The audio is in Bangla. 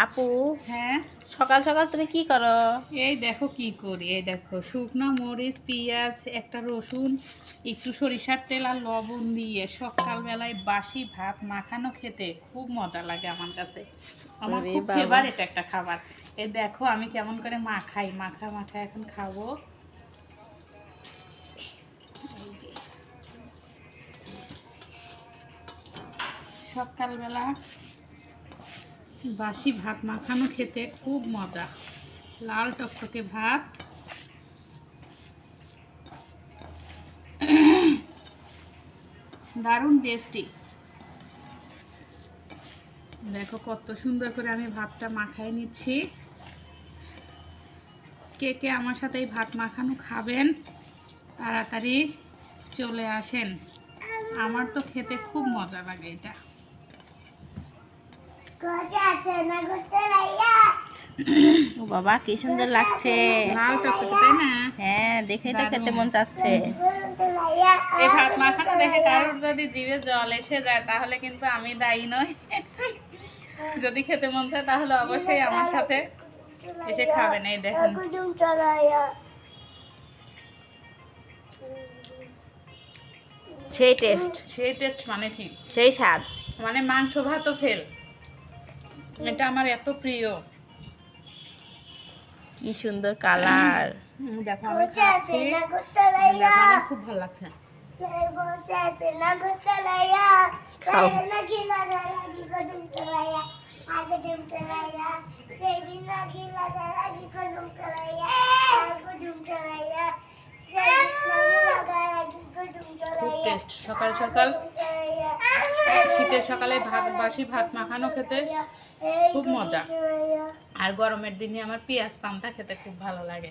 আপু, হ্যাঁ, সকাল সকাল তুমি কি করো? এই দেখো কি করি। এই দেখো শুকনো মরিচ, পেঁয়াজ, একটা রসুন, একটু সরিষার তেল আর লবণ দিয়ে সকালবেলায় বাসি ভাত মাখানো খেতে খুব মজা লাগে আমার কাছে। আমার ওরে খুব বাবা, ফেভারিট একটা খাবার। এই দেখো আমি কেমন করে মাখাই, মাখা মাখা এখন খাবো। এই যে সকালবেলা বাসি ভাত মাখানো খেতে খুব মজা। লাল টকটকে ভাত, দারুণ টেস্টি। দেখো কত সুন্দর করে আমি ভাতটা মাখাই নিচ্ছি। কে কে আমার সাথে এই ভাত মাখানো খাবেন তাড়াতাড়ি চলে আসেন। আমার তো খেতে খুব মজা লাগে এটা। ও বাবা কি সুন্দর লাগছে। লাল টকটকে, তাই না? হ্যাঁ, দেখেই তো খেতে দারুণ। মন চাচ্ছে। এই ভাত মাখানো দেখে কারোর যদি জিভে জল এসে যায় তাহলে কিন্তু আমি দায়ী নই। যদি খেতে মন চায় তাহলে অবশ্যই আমার সাথে এসে খাবেন। এই দেখুন সেই টেস্ট, সেই টেস্ট মানে কি, সেই স্বাদ। মানে মাংস ভাতও ফেল। এটা আমার এত প্রিয়। কি সুন্দর কালার। দেখো আমি খাচ্ছি, দেখো আমার খুব ভালো লাগছে। খাও। খুব টেস্ট। সকাল সকাল শীতের সকালে বাসি ভাত মাখানো খেতে খুব মজা। আর গরমের দিনে আমার পেঁয়াজ পান্তা খেতে খুব ভালো লাগে।